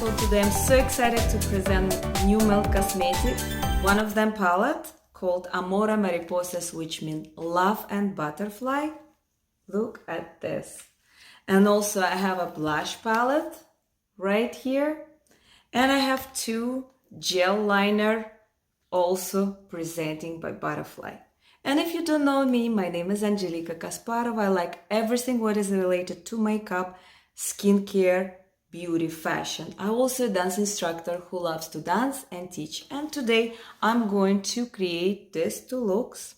beautiful. Today I'm so excited to present new Milk Cosmetic. One of them palette called Amor Mariposas, which means love and butterfly. Look at this. And also I have a blush palette right here. And I have two gel liner also presenting by Butterfly. And if you don't know me, my name is Angelica Kasparova. I like everything what is related to makeup, skincare, beauty, fashion. I'm also a dance instructor who loves to dance and teach. And today I'm going to create these two looks.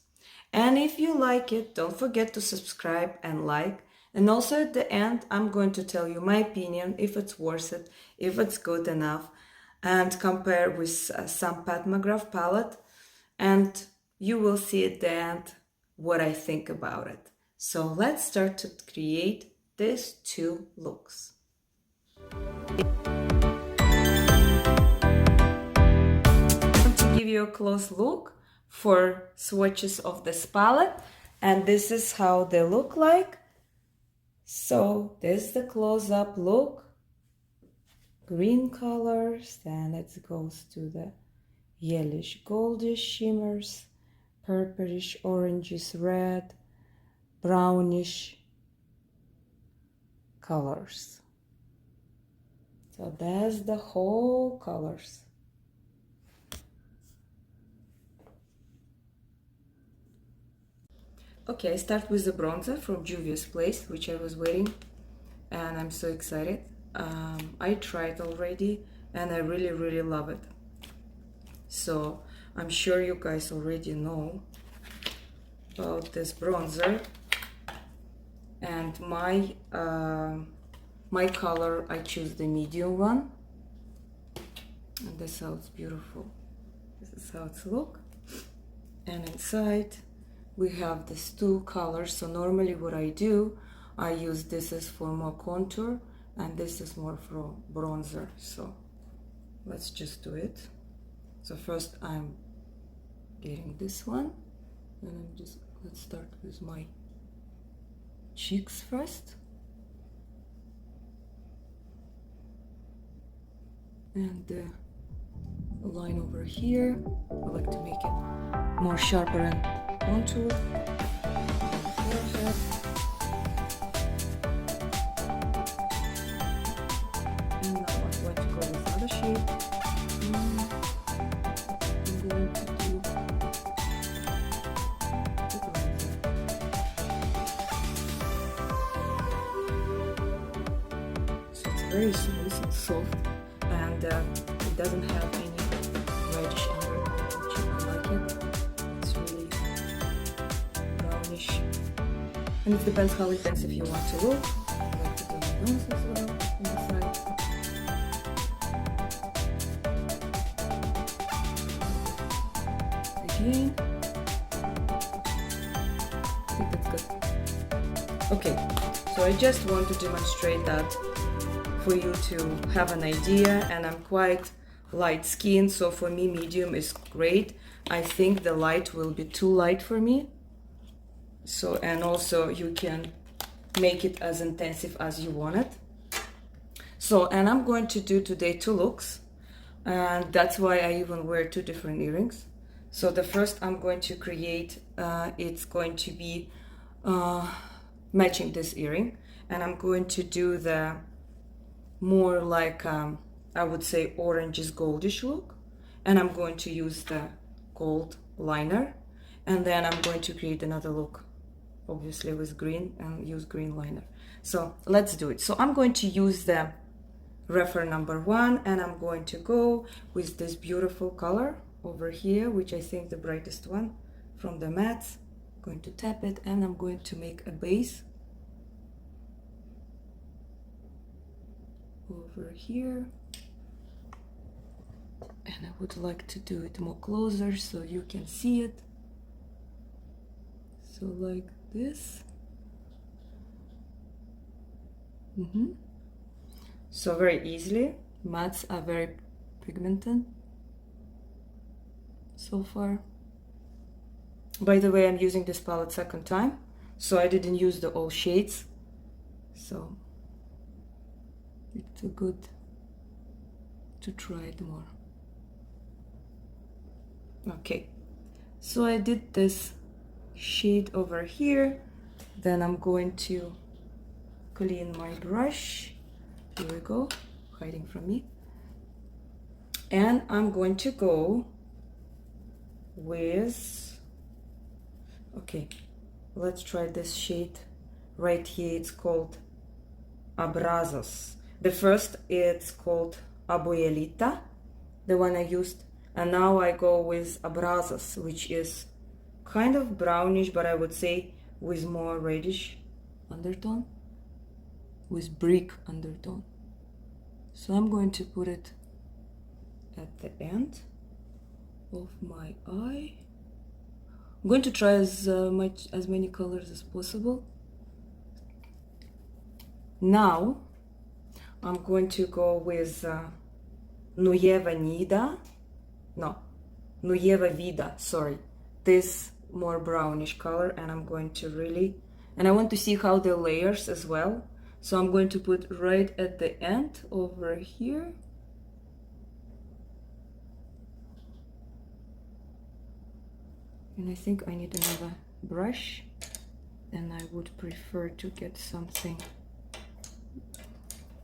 And if you like it, don't forget to subscribe and like. And also at the end, I'm going to tell you my opinion, if it's worth it, if it's good enough, and compare with some Pat McGrath palette. And you will see at the end what I think about it. So let's start to create these two looks. To give you a close look for swatches of this palette, and this is how they look like. So this is the close-up look, green colors, then it goes to the yellowish goldish shimmers, purplish oranges, red, brownish colors. So that's the whole colors. Okay, I start with the bronzer from Juvia's Place, which I was waiting, and I'm so excited. I tried already and I really love it. So I'm sure you guys already know about this bronzer, and my my color, I choose the medium one, and this is how it's beautiful. This is how it's look. And inside we have these two colors. So normally what I do, I use this is for more contour and this is more for bronzer. So let's just do it. So first I'm getting this one, and let's start with my cheeks first. And the line over here, I like to make it more sharper and contour. And now I'm going to go with other shade. I'm going to do the bronzer. So it's very smooth and soft, and it doesn't have any reddish undertone, which I like it. It's really brownish, and it depends how intensive you want to look. I like to do the nose as well on the side. Again, I think that's good. Okay, so I just want to demonstrate that for you to have an idea, and I'm quite light skin, so for me medium is great. I think the light will be too light for me, so, and also you can make it as intensive as you want it. So, and I'm going to do today two looks, and that's why I even wear two different earrings. So the first I'm going to create, it's going to be matching this earring, and I'm going to do the more like I would say orangish goldish look, and I'm going to use the gold liner, and then I'm going to create another look obviously with green and use green liner. So let's do it. So I'm going to use the reference number 1, and I'm going to go with this beautiful color over here, which I think the brightest one from the mattes. I'm going to tap it, and I'm going to make a base over here, and I would like to do it more closer so you can see it. So like this. So very easily, mattes are very pigmented so far. By the way, I'm using this palette second time, so I didn't use the all shades, so it's a good to try it more. Okay, so I did this shade over here. Then I'm going to clean my brush. Here we go, hiding from me. And I'm going to go with, okay, let's try this shade right here. It's called Abrazos. The first, it's called Abuelita, the one I used. And now I go with Abrazos, which is kind of brownish, but I would say with more reddish undertone, with brick undertone. So I'm going to put it at the end of my eye. I'm going to try as many colors as possible. Now I'm going to go with Nueva Vida, sorry, this more brownish color, and I'm going to really, and I want to see how the layers as well, so I'm going to put right at the end over here. And I think I need another brush, and I would prefer to get something,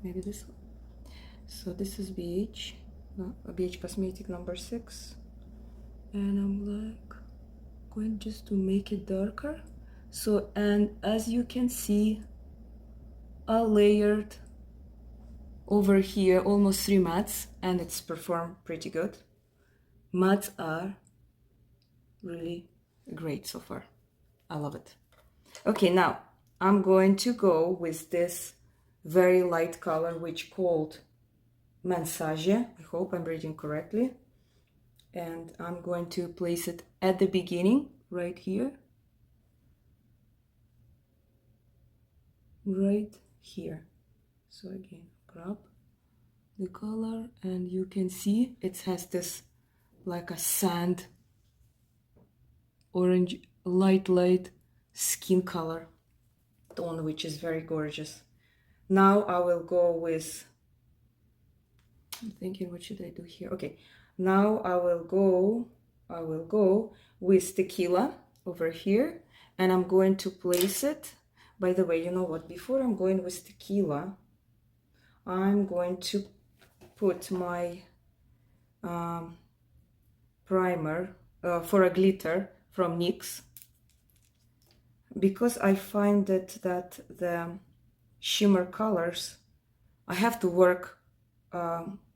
maybe this one. So this is BH Cosmetic number 6, and I'm like going just to make it darker. So, and as you can see, I layered over here almost 3 mattes, and it's performed pretty good. Mattes are really great so far. I love it. Okay, now I'm going to go with this very light color, which called Mensage. I hope I'm reading correctly. And I'm going to place it at the beginning, right here. Right here. So again, grab the color, and you can see it has this like a sand, orange, light skin color tone, which is very gorgeous. Now I will go with, I'm thinking, what should I do here? Okay, now I will go with Tequila over here, and I'm going to place it. By the way, you know what, before I'm going with Tequila, I'm going to put my primer for a glitter from NYX, because I find that the shimmer colors, I have to work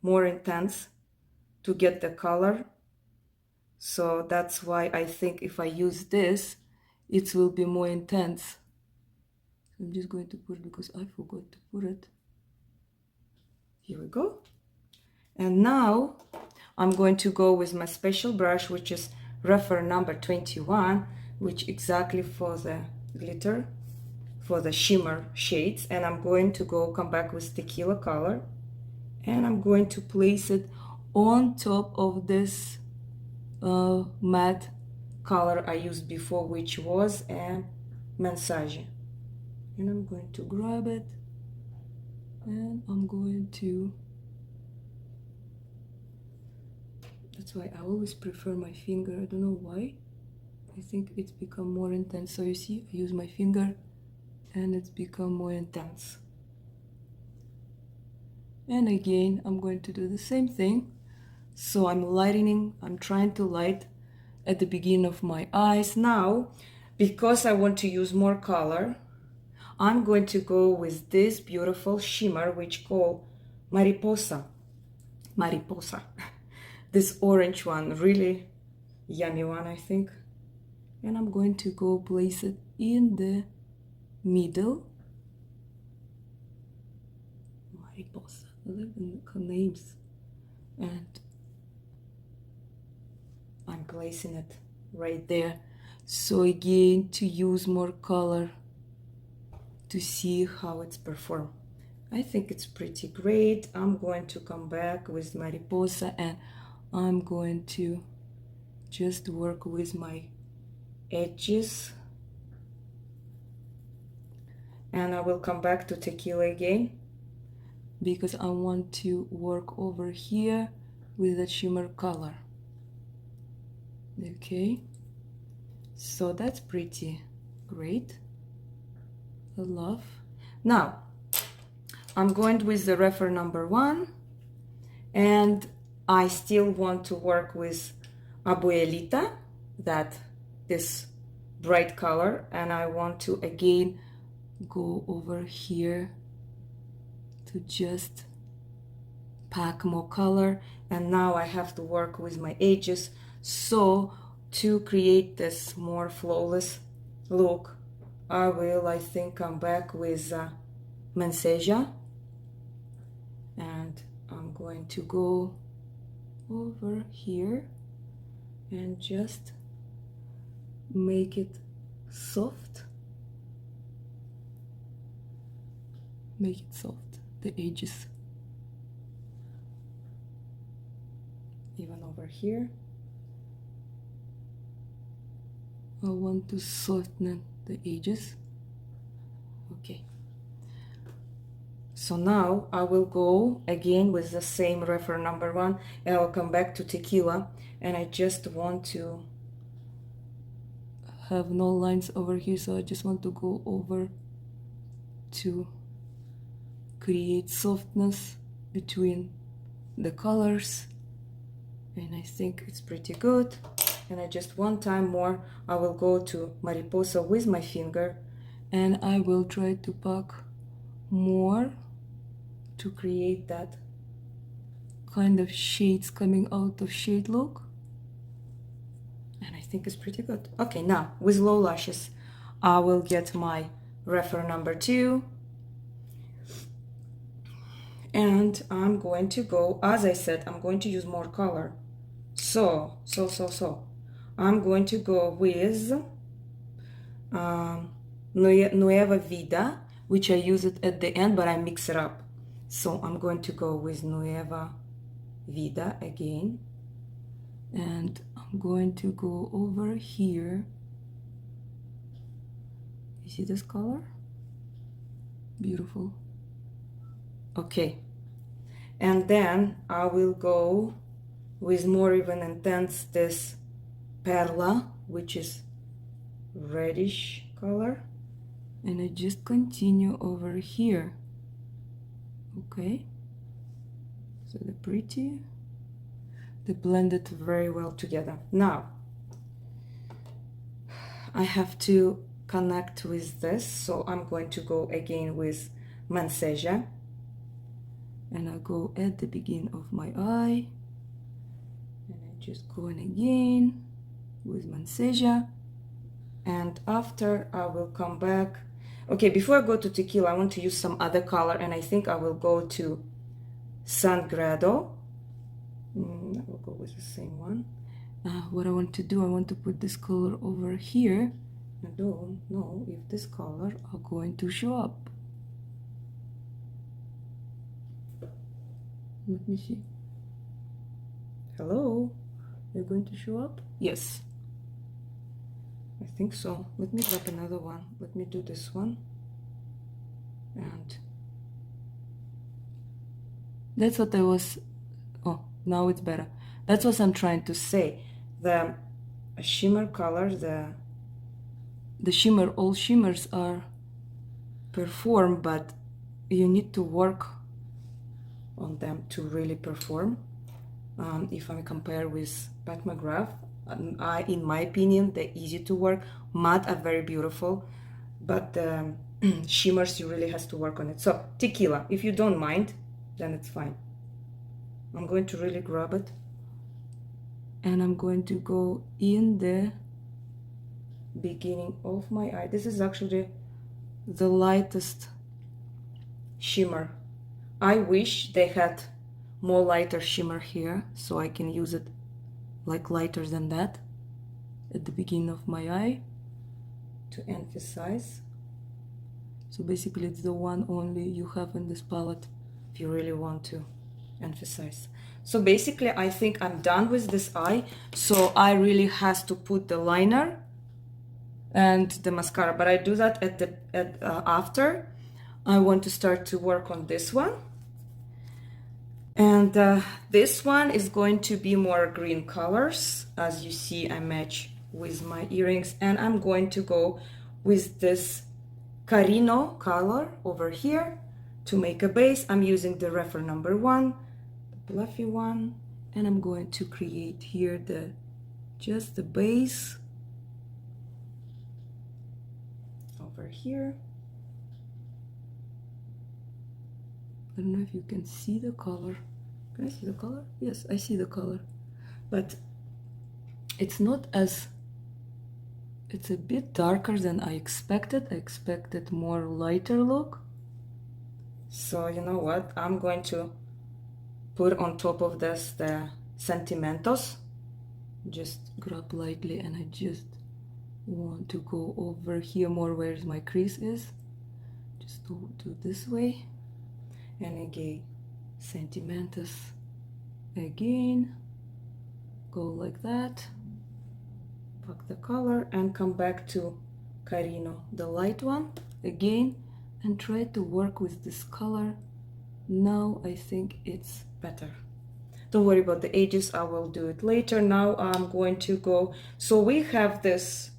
more intense to get the color. So that's why I think if I use this, it will be more intense. I'm just going to put it because I forgot to put it. Here we go. And now I'm going to go with my special brush, which is Refer number 21, which exactly for the glitter, for the shimmer shades. And I'm going to come back with Tequila color, and I'm going to place it on top of this matte color I used before, which was a Mensage. And I'm going to grab it, and I'm going to, that's why I always prefer my finger. I don't know why. I think it's become more intense. So you see, I use my finger and it's become more intense. And again, I'm going to do the same thing. So I'm trying to light at the beginning of my eyes. Now, because I want to use more color, I'm going to go with this beautiful shimmer, which called Mariposa. This orange one, really yummy one, I think. And I'm going to go place it in the middle. Mariposa, I love the names. And I'm placing it right there. So again, to use more color to see how it's performed. I think it's pretty great. I'm going to come back with Mariposa, and I'm going to just work with my edges, and I will come back to Tequila again, because I want to work over here with the shimmer color. Okay, so that's pretty great. I love. Now I'm going with the reference number 1, and I still want to work with Abuelita, that this bright color, and I want to again go over here to just pack more color. And now I have to work with my edges, so to create this more flawless look, I think come back with Manseja, and I'm going to go over here and just make it soft. Make it soft, the edges. Even over here. I want to soften the edges. Okay. So now I will go again with the same reference number 1, and I'll come back to Tequila, and I just want to have no lines over here, so I just want to go over to create softness between the colors, and I think it's pretty good. And I just one time more, I will go to Mariposa with my finger, and I will try to pack more to create that kind of shades coming out of shade look, and I think it's pretty good. Okay, now with low lashes, I will get my reference number 2, and I'm going to go, as I said, I'm going to use more color. So I'm going to go with Nueva Vida, which I use it at the end, but I mix it up. So I'm going to go with Nueva Vida again, and I'm going to go over here. You see this color? Beautiful. Okay, and then I will go with more even intense this Perla, which is reddish color, and I just continue over here. Okay, so they blended very well together. Now I have to connect with this, so I'm going to go again with Manseja, and I'll go at the beginning of my eye, and I just go in again with Manseja, and after I will come back. Okay, before I go to Tequila, I want to use some other color, and I think I will go to Sangrado. I will go with the same one. What I want to do, I want to put this color over here. I don't know if this color are going to show up. Let me see. Hello? They're going to show up? Yes. I think so. Let me grab another one. Let me do this one. And that's what I was... Oh, now it's better. That's what I'm trying to say. The shimmer color, the shimmer, all shimmers are perform, but you need to work on them to really perform. If I compare with Pat McGrath, in my opinion, they're easy to work. Matte are very beautiful, but shimmers, you really has to work on it. So Tequila, if you don't mind, then it's fine. I'm going to really grab it, and I'm going to go in the beginning of my eye. This is actually the lightest shimmer. I wish they had more lighter shimmer here, so I can use it like lighter than that at the beginning of my eye to emphasize. So basically it's the one only you have in this palette if you really want to emphasize. So basically I think I'm done with this eye, so I really has to put the liner and the mascara, but I do that after. I want to start to work on this one. And this one is going to be more green colors. As you see, I match with my earrings, and I'm going to go with this Carino color over here to make a base. I'm using the refer number 1, the fluffy one, and I'm going to create here just the base over here. I don't know if you can see the color. Can I see the color? Yes, I see the color. But it's not as, it's a bit darker than I expected. I expected more lighter look. So you know what? I'm going to put on top of this the Sentimentos. Just grab lightly, and I just want to go over here more where my crease is. Just do this way. And again, Sentimentos again, go like that, pack the color and come back to Carino, the light one again, and try to work with this color. Now I think it's better. Don't worry about the edges, I will do it later. Now I'm going to go, so we have this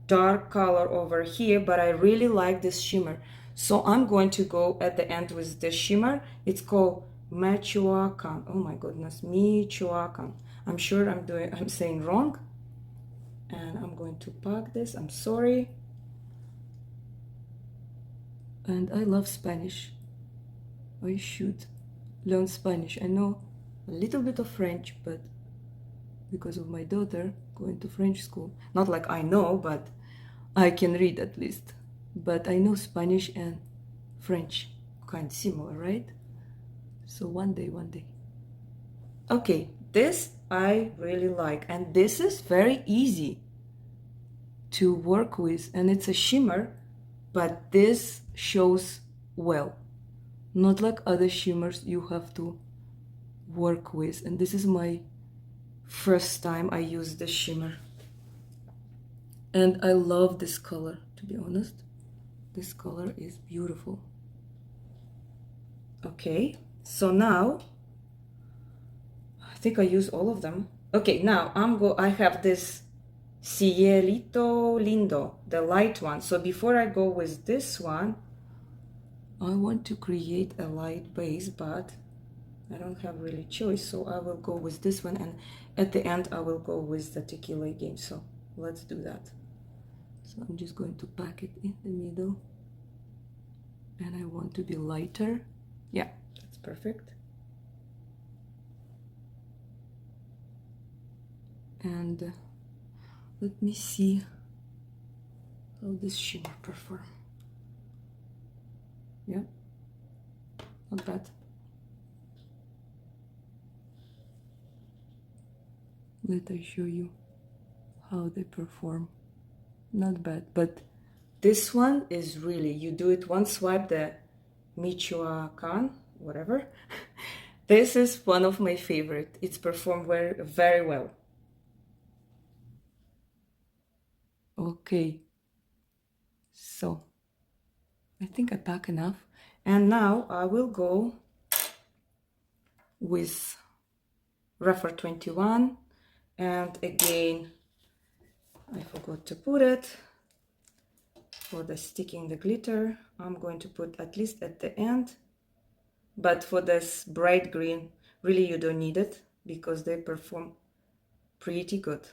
dark color over here, but I really like this shimmer. So I'm going to go at the end with this shimmer. It's called Michoacan. Oh my goodness, Michoacan. I'm sure I'm saying wrong. And I'm going to pack this. I'm sorry. And I love Spanish. I should learn Spanish. I know a little bit of French, but because of my daughter going to French school, not like I know, but I can read at least. But I know Spanish and French, kind of similar, right? So one day. Okay, this I really like, and this is very easy to work with, and it's a shimmer, but this shows well. Not like other shimmers you have to work with, and this is my first time I use this shimmer. And I love this color, to be honest. This color is beautiful. Okay, so now I think I use all of them. Okay, now I have this Cielito Lindo, the light one. So before I go with this one, I want to create a light base, but I don't have really choice, so I will go with this one, and at the end I will go with the Tequila again. So let's do that. So I'm just going to pack it in the middle, and I want to be lighter. Yeah, that's perfect. And let me see how this shimmer perform. Yeah, not bad. Let I show you how they perform. Not bad, but this one is really, you do it one swipe, the Michoacan, whatever. This is one of my favorite. It's performed very well. Okay, so I think I pack enough, and now I will go with Refer 21, and again I forgot to put it for the sticking the glitter. I'm going to put at least at the end, but for this bright green really you don't need it because they perform pretty good.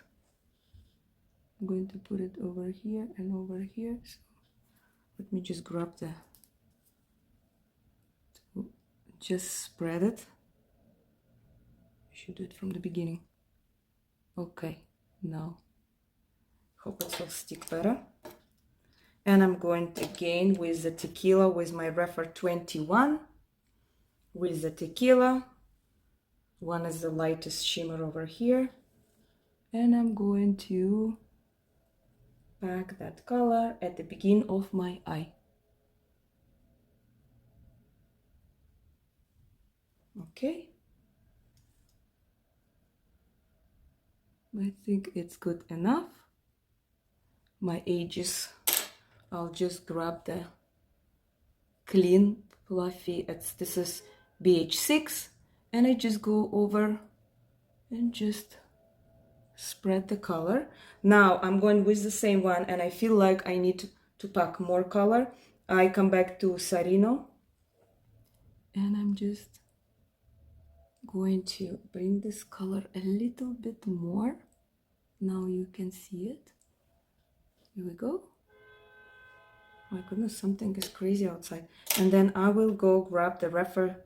I'm going to put it over here and over here, so let me just grab just spread it. I should do it from the beginning. Okay, now hope it will stick better. And I'm going again with the tequila, with my Refer 21, with the tequila. One is the lightest shimmer over here, and I'm going to pack that color at the beginning of my eye. Okay, I think it's good enough. My edges, I'll just grab the clean fluffy, this is BH6, and I just go over and just spread the color. Now I'm going with the same one, and I feel like I need to pack more color. I come back to Sarino, and I'm just going to bring this color a little bit more. Now you can see it. Here we go. My goodness, something is crazy outside. And then I will go grab the refer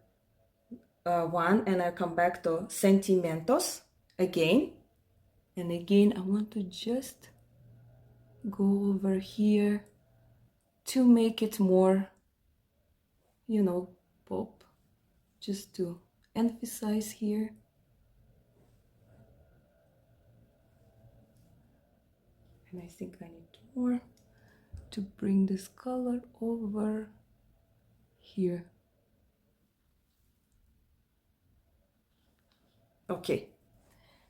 one, and I come back to Sentimientos again. And again, I want to just go over here to make it more, you know, pop. Just to emphasize here. And I think I need more to bring this color over here. Okay,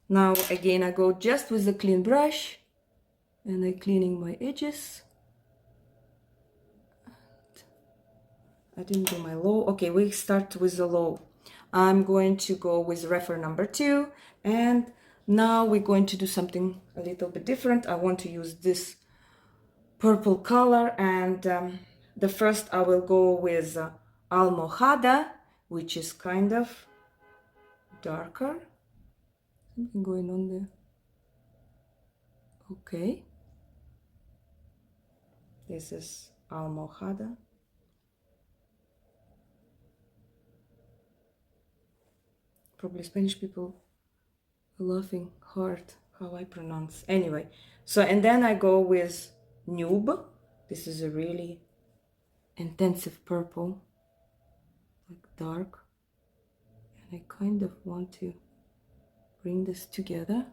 now again I go just with a clean brush, and I'm cleaning my edges. I didn't do my low. Okay, we start with the low. I'm going to go with refer number 2, and now we're going to do something a little bit different. I want to use this purple color, and the first I will go with Almohada, which is kind of darker. Something going on there. Okay. This is Almohada. Probably Spanish people are laughing hard how I pronounce. Anyway, so and then I go with Nube. This is a really intensive purple, like dark. And I kind of want to bring this together,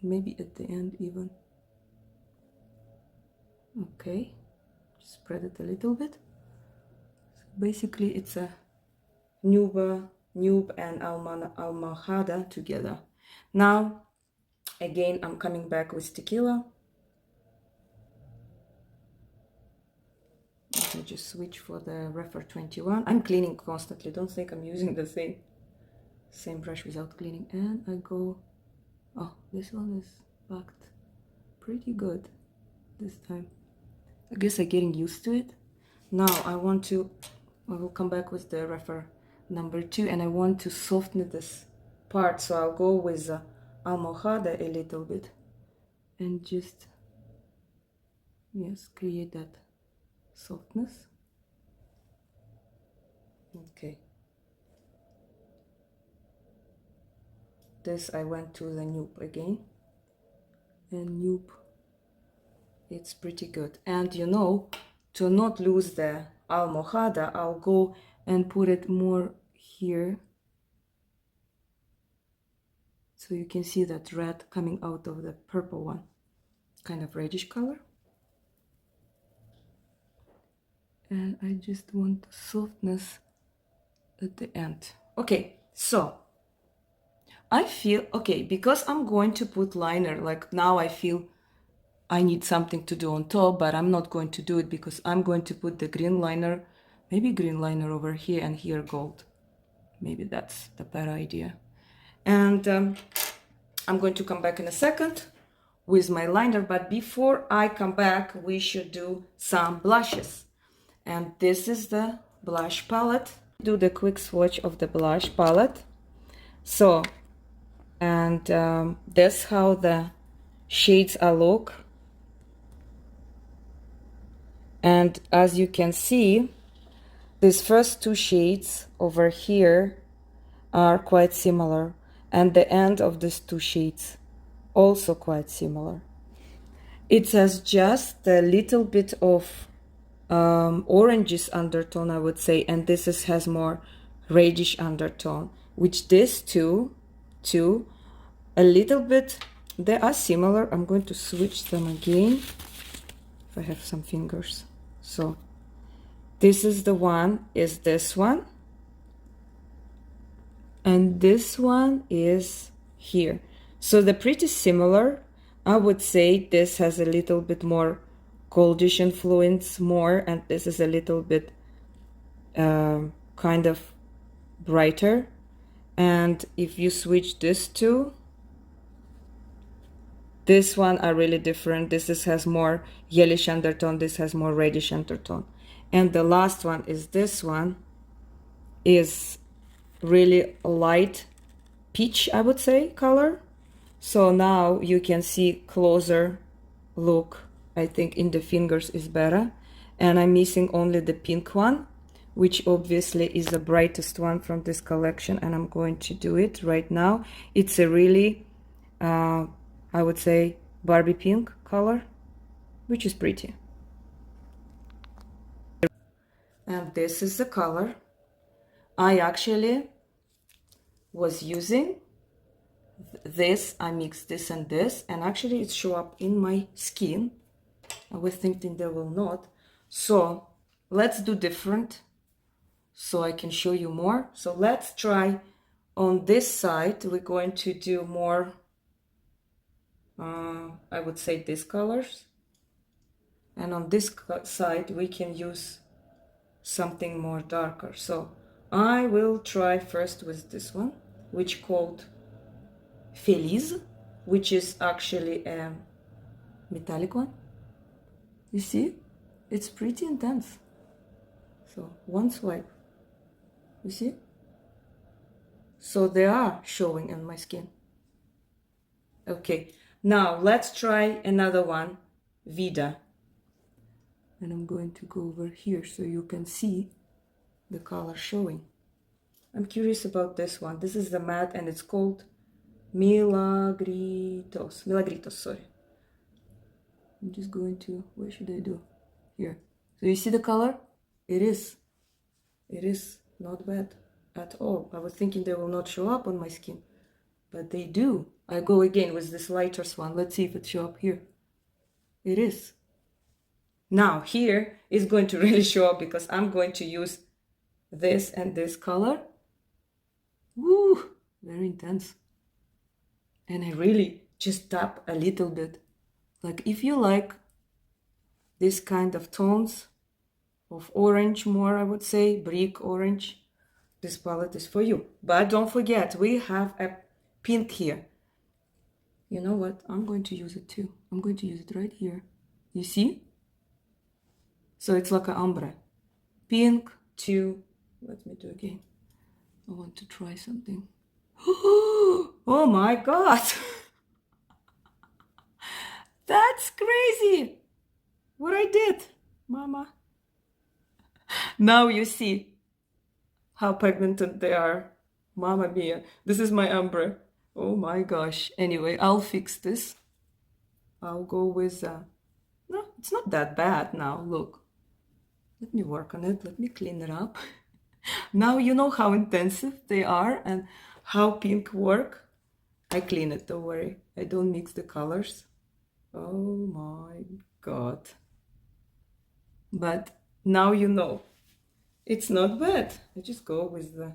and maybe at the end even. Okay, just spread it a little bit. So basically it's a Nube and Almohada together. Now again I'm coming back with Tequila. Let me just switch for the refer 21. I'm cleaning constantly, don't think I'm using the same brush without cleaning. And I go, oh, this one is packed pretty good this time. I guess I'm getting used to it. Now I will come back with the refer number 2, and I want to soften this part, so I'll go with Almohada a little bit and just, yes, create that softness. Okay. This I went to the Nube again, and Nube, it's pretty good. And you know, to not lose the Almohada, I'll go and put it more here, so you can see that red coming out of the purple one, kind of reddish color. And I just want softness at the end. Okay, so I feel, okay, because I'm going to put liner, like now I feel I need something to do on top, but I'm not going to do it because I'm going to put the green liner, maybe green liner over here, and here gold. Maybe that's the better idea. And I'm going to come back in a second with my liner, but before I come back, we should do some blushes. And this is the blush palette. Do the quick swatch of the blush palette. So, and that's how the shades are look. And as you can see, these first 2 shades over here are quite similar, and the end of these 2 shades also quite similar. It has just a little bit of oranges undertone, I would say, and this has more reddish undertone, which these two a little bit, they are similar. I'm going to switch them again if I have some fingers. So this is the one, is this one, and this one is here. So they're pretty similar. I would say this has a little bit more goldish influence more, and this is a little bit kind of brighter. And if you switch this two, this one are really different. This has more yellowish undertone, this has more reddish undertone. And the last one is this one, is really light peach, I would say, color. So now you can see closer look. I think in the fingers is better. And I'm missing only the pink one, which obviously is the brightest one from this collection, and I'm going to do it right now. It's a really I would say Barbie pink color, which is pretty. And this is the color I actually was using. This, I mixed this and this, and actually it show up in my skin. I was thinking they will not. So let's do different so I can show you more. So let's try on this side. We're going to do more, I would say these colors. And on this side, we can use something more darker. So I will try first with this one, which called Feliz, which is actually a metallic one. You see? It's pretty intense. So one swipe. You see? So they are showing on my skin. Okay, now let's try another one, Vida. And I'm going to go over here so you can see the color showing. I'm curious about this one. This is the matte and it's called Milagritos. Milagritos, sorry. I'm just going to, where should I do? Here. So you see the color? It is not bad at all. I was thinking they will not show up on my skin, but they do. I go again with this lighter one. Let's see if it show up here. It is. Now here is going to really show up because I'm going to use this and this color. Woo, very intense. And I really just tap a little bit. Like if you like this kind of tones of orange more, I would say, brick orange, this palette is for you. But don't forget, we have a pink here. You know what? I'm going to use it too. I'm going to use it right here. You see? So it's like an ombre. Pink to, let me do again. I want to try something. Oh my God. That's crazy. What I did, mama. Now you see how pigmented they are. Mamma mia. This is my ombre. Oh my gosh. Anyway, I'll fix this. I'll go with, no, it's not that bad now. Look. Let me work on it. Let me clean it up. Now you know how intensive they are and how pink work. I clean it, don't worry. I don't mix the colors. Oh my God. But now you know. It's not bad. I just go with the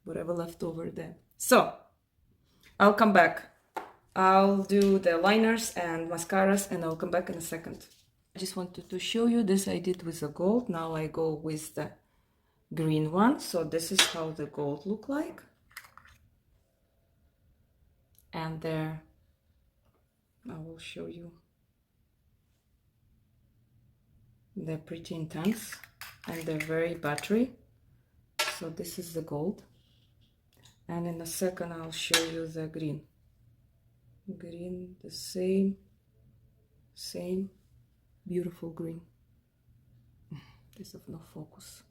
whatever left over there. So, I'll come back. I'll do the liners and mascaras and I'll come back in a second. I just wanted to show you this I did with the gold. Now I go with the green one. So this is how the gold look like. And there, I will show you. They're pretty intense and they're very battery. So this is the gold. And in a second I'll show you the green. Green, the same beautiful green. This of no focus.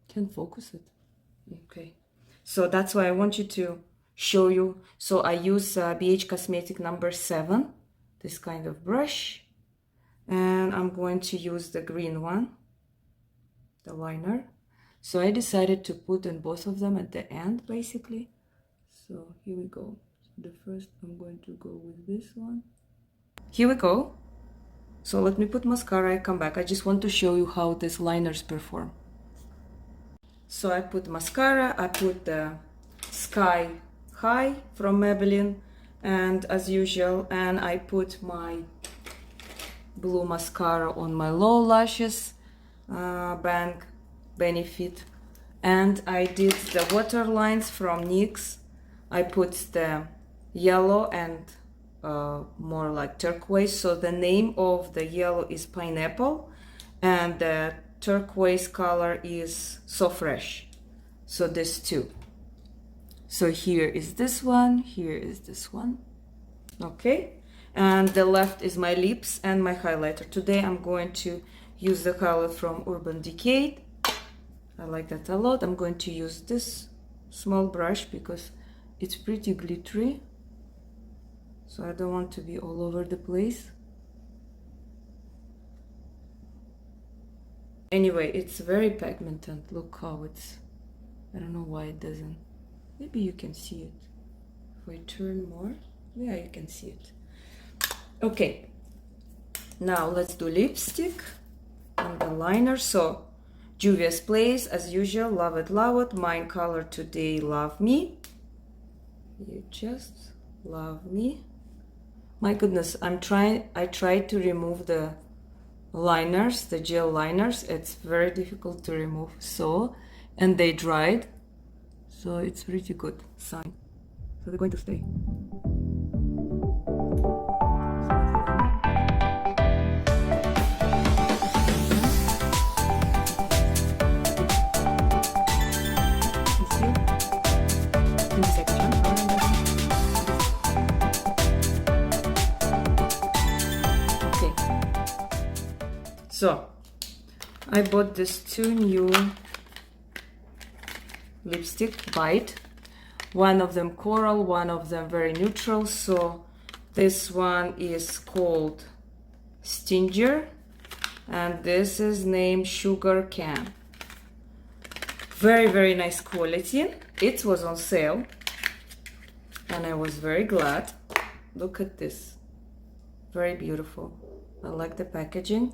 Can focus it. Okay. So that's why I want you to show you. So I use BH Cosmetic number 7, this kind of brush. And I'm going to use the green one, the liner. So I decided to put in both of them at the end, basically. So here we go. The first I'm going to go with this one. Here we go. So let me put mascara, I come back. I just want to show you how these liners perform. So I put mascara, I put the Sky High from Maybelline, and as usual, and I put my blue mascara on my low lashes. Bank Benefit. And I did the water lines from NYX. I put the yellow and more like turquoise. So the name of the yellow is Pineapple and the turquoise color is So Fresh. So these two. So here is this one, here is this one. Okay, and the left is my lips and my highlighter. Today I'm going to use the color from Urban Decay. I like that a lot. I'm going to use this small brush because it's pretty glittery. So I don't want to be all over the place. Anyway, it's very pigmented. Look how it's, I don't know why it doesn't. Maybe you can see it. If I turn more, yeah, you can see it. Okay, now let's do lipstick and the liner. So Juvia's Place, as usual, love it, love it. Mine color today, Love Me. You just love me. My goodness, I tried to remove the liners, the gel liners. It's very difficult to remove, and they dried. So it's pretty good sign. So they're going to stay. Okay. So I bought these two new lipstick Bite, one of them coral, one of them very neutral. So this one is called Stinger and this is named Sugarcane. Very nice quality. It was on sale and I was very glad. Look at this, very beautiful. I like the packaging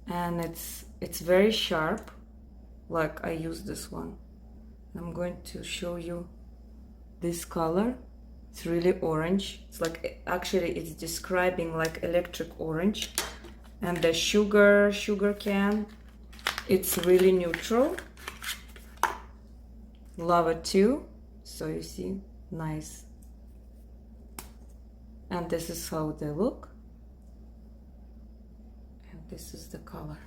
and it's very sharp, like I use this one. I'm going to show you this color. It's really orange. It's like, actually it's describing like electric orange. And the sugarcane, it's really neutral. Love it too. So you see, nice. And this is how they look. And this is the color.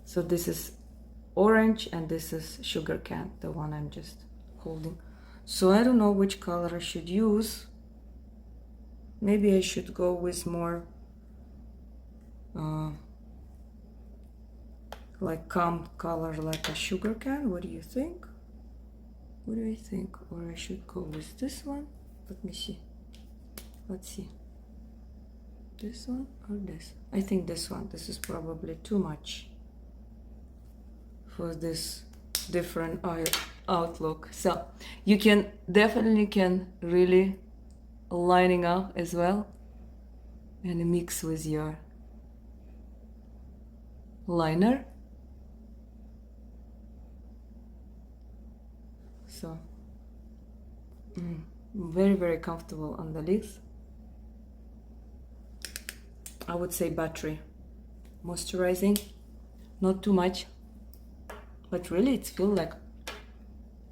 So this is orange and this is Sugarcane, the one I'm just holding. So I don't know which color I should use. Maybe I should go with more like calm color, like a Sugarcane. What do you think? What do I think? Or I should go with this one? Let me see. Let's see. This one or this? I think this one. This is probably too much for this different outlook. So you can definitely really lining up as well and mix with your liner. So very comfortable on the lips. I would say battery moisturizing, not too much. But really, it feels like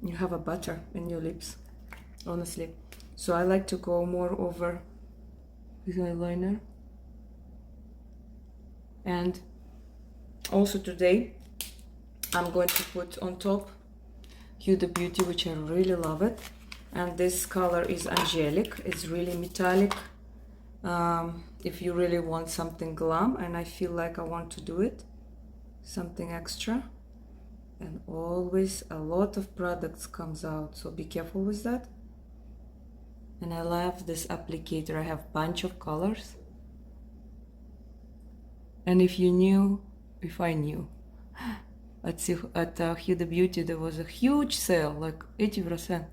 you have a butter in your lips, honestly. So I like to go more over with my liner. And also today, I'm going to put on top Huda Beauty, which I really love it. And this color is Angelic. It's really metallic. If you really want something glam, and I feel like I want to do it, something extra. And always a lot of products comes out, so be careful with that. And I love this applicator. I have a bunch of colors. And if I knew, let's see, at Huda Beauty there was a huge sale, like 80%.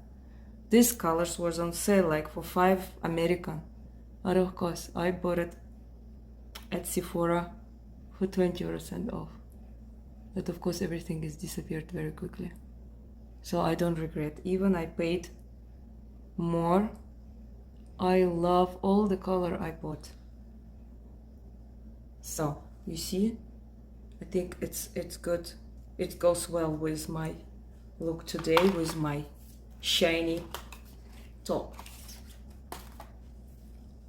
These colors was on sale like for $5 American. Out of course, I bought it at Sephora for 20% off. But of course everything is disappeared very quickly. So I don't regret. Even I paid more. I love all the color I bought. So you see, I think it's good. It goes well with my look today, with my shiny top.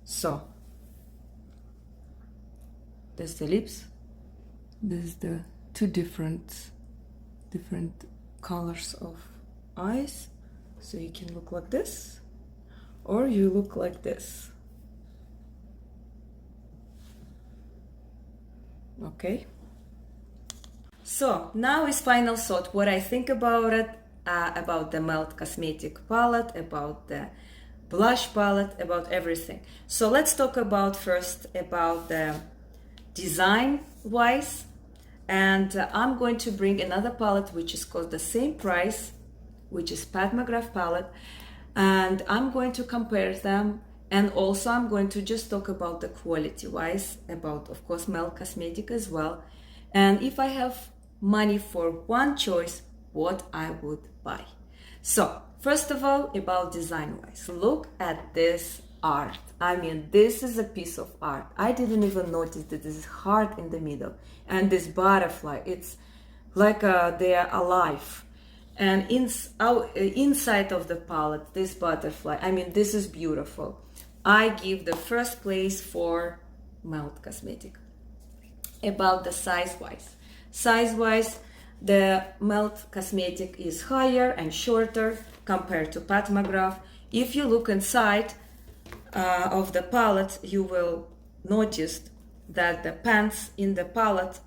So there's the lips. There's the two different colors of eyes. So you can look like this, or you look like this. Okay. So now is final thought, what I think about it, about the Melt Cosmetic palette, about the blush palette, about everything. So let's talk about first about the design wise. And I'm going to bring another palette which is cost the same price, which is Pat McGrath palette, and I'm going to compare them, and also I'm going to just talk about the quality wise, about of course Melt Cosmetic as well, and if I have money for one choice, what I would buy. So first of all, about design wise, look at this art. I mean, this is a piece of art. I didn't even notice that this is heart in the middle, and this butterfly, it's like they are alive. And inside of the palette, this butterfly, I mean, this is beautiful. I give the first place for Melt Cosmetic. About the size-wise, the Melt Cosmetic is higher and shorter compared to Pat McGrath. If you look inside of the palette, you will notice that the pants in the palette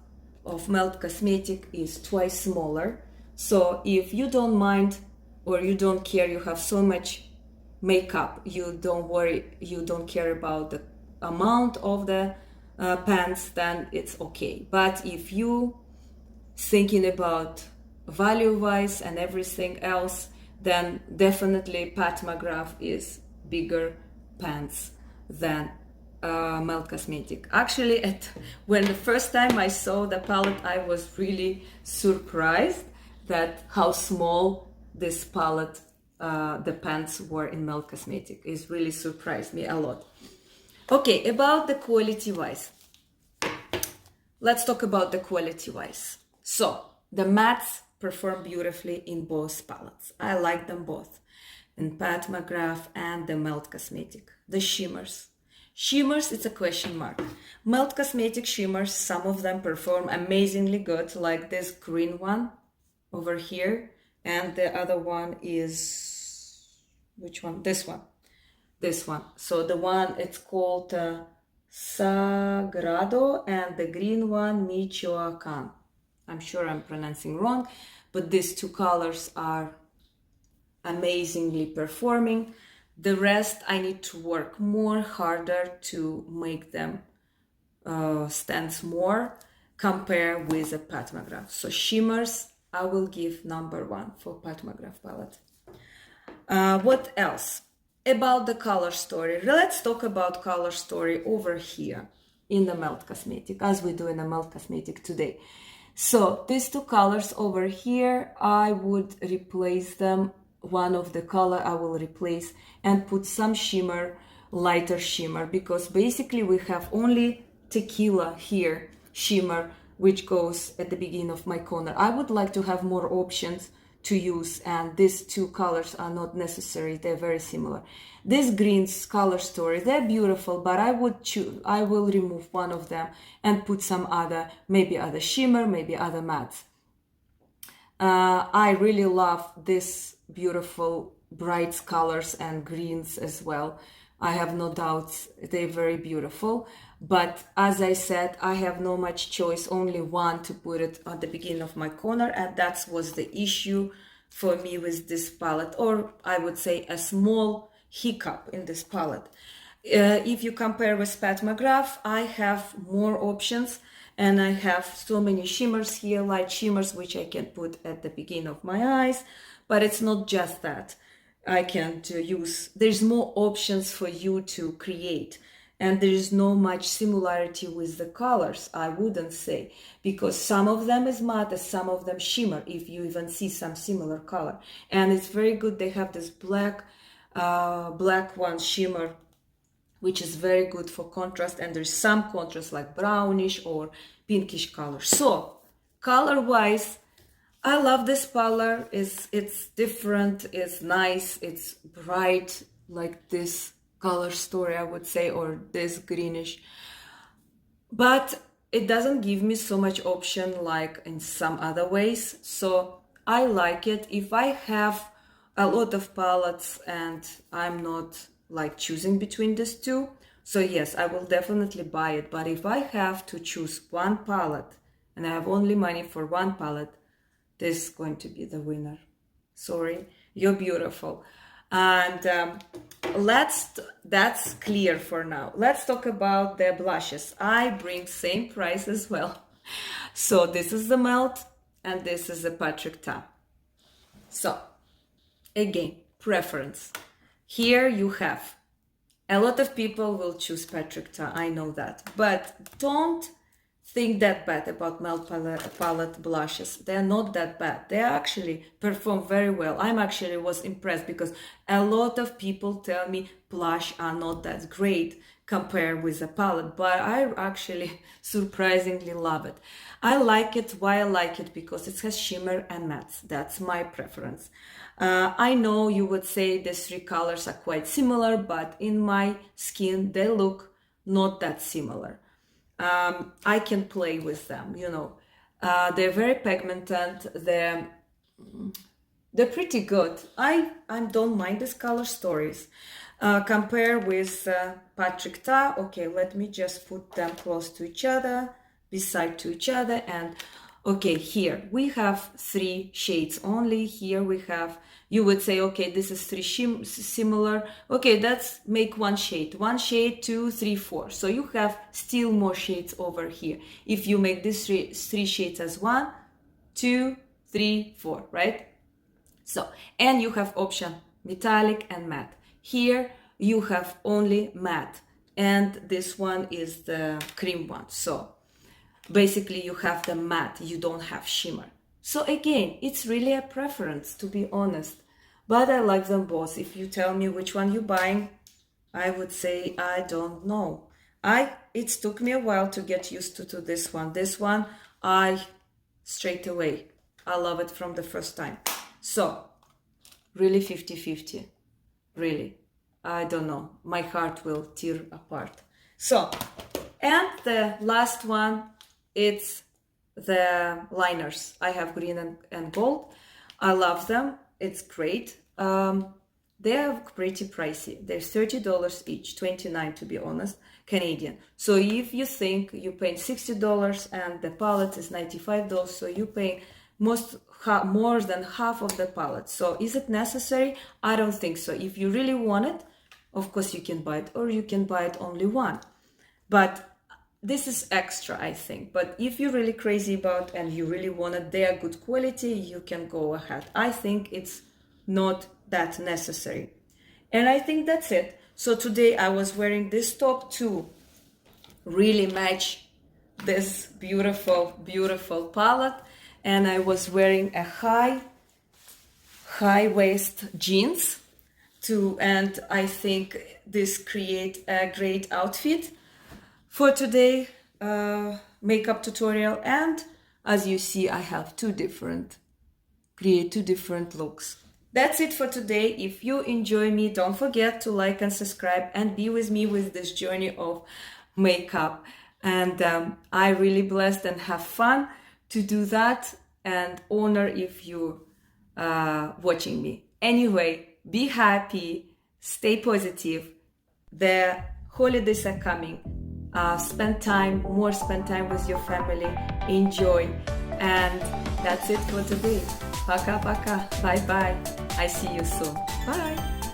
of Melt Cosmetic is twice smaller. So if you don't mind or you don't care, you have so much makeup, you don't worry, you don't care about the amount of the pants, then it's okay. But if you thinking about value wise and everything else, then definitely Pat McGrath is bigger pants than Melt Cosmetic. Actually, when the first time I saw the palette, I was really surprised that how small this palette, the pants were in Melt Cosmetic. It really surprised me a lot. Okay, about the quality wise. Let's talk about the quality wise. So the mattes perform beautifully in both palettes. I like them both, in Pat McGrath and the Melt Cosmetic. The shimmers, it's a question mark. Melt Cosmetic shimmers, some of them perform amazingly good, like this green one over here, and the other one is, which one? This one. So the one, it's called Sagrado, and the green one, Michoacan. I'm sure I'm pronouncing wrong, but these two colors are amazingly performing. The rest, I need to work more harder to make them stand more, compare with a Pat McGrath. So shimmers, I will give number one for Pat McGrath palette. What else? About the color story. Let's talk about color story over here in the Melt Cosmetic, as we do in the Melt Cosmetic today. So these two colors over here, I would replace them. One of the color I will replace and put some shimmer, lighter shimmer, because basically we have only tequila here, shimmer, which goes at the beginning of my corner. I would like to have more options to use, and these two colors are not necessary. They're very similar. These greens color story, they're beautiful, but I will remove one of them and put some other, maybe other shimmer, maybe other mattes. I really love this beautiful bright colors and greens as well. I have no doubts they're very beautiful, but as I said, I have no much choice, only one to put it at the beginning of my corner, and that was the issue for me with this palette, or I would say a small hiccup in this palette. If you compare with Pat McGrath, I have more options, and I have so many shimmers here, light shimmers, which I can put at the beginning of my eyes, but it's not just that. I can use, there's more options for you to create, and there is no much similarity with the colors, I wouldn't say, because some of them is matte, some of them shimmer, if you even see some similar color, and it's very good. They have this black one shimmer, which is very good for contrast, and there's some contrast like brownish or pinkish color. So color wise, I love this color. It's different, it's nice, it's bright, like this color story I would say, or this greenish, but it doesn't give me so much option like in some other ways. So I like it. If I have a lot of palettes and I'm not like choosing between these two, so yes, I will definitely buy it. But if I have to choose one palette and I have only money for one palette, this is going to be the winner. Sorry, you're beautiful. And that's clear for now. Let's talk about the blushes. I bring same price as well. So this is the Melt and this is the Patric Ta. So again, preference. Here you have a lot of people will choose Patric Ta, I know that, but don't think that bad about Melt palette blushes. They're not that bad. They actually perform very well. I'm actually was impressed because a lot of people tell me blush are not that great compared with a palette, but I actually surprisingly love it. I like it. Why I like it? Because it has shimmer and mattes. That's my preference. I know you would say these three colors are quite similar, but in my skin they look not that similar. I can play with them, you know. They're very pigmented. They're pretty good. I don't mind these color stories. Compare with Patric Ta. Okay, let me just put them close to each other, beside to each other, and okay, here we have three shades only. Here we have, you would say, okay, this is three similar. Okay, let's make one shade, 2, 3, 4. So you have still more shades over here. If you make these three shades as 1, 2, 3, 4, right? So, and you have option metallic and matte. Here you have only matte, and this one is the cream one. So basically you have the matte, you don't have shimmer. So again, it's really a preference, to be honest, but I like them both. If you tell me which one you're buying, I would say I don't know. It took me a while to get used to this one. This one, straight away, I love it from the first time. So really 50-50, really, I don't know, my heart will tear apart. So, and the last one, it's the liners. I have green and gold. I love them. It's great. They are pretty pricey. They're $30 each, $29 to be honest, Canadian. So if you think you pay $60 and the palette is $95, so you pay more than half of the palette. So is it necessary? I don't think so. If you really want it, of course you can buy it, or you can buy it only one. But this is extra, I think. But if you're really crazy about and you really want it, they are good quality, you can go ahead. I think it's not that necessary. And I think that's it. So today I was wearing this top to really match this beautiful, beautiful palette. And I was wearing a high waist jeans too. And I think this create a great outfit for today makeup tutorial. And as you see, I have create two different looks. That's it for today. If you enjoy me, don't forget to like and subscribe and be with me with this journey of makeup. And I really blessed and have fun to do that, and honor if you watching me. Anyway, be happy, stay positive. The holidays are coming. Spend time with your family, enjoy. And that's it for today. Пока-пока. Bye-bye. I see you soon. Bye.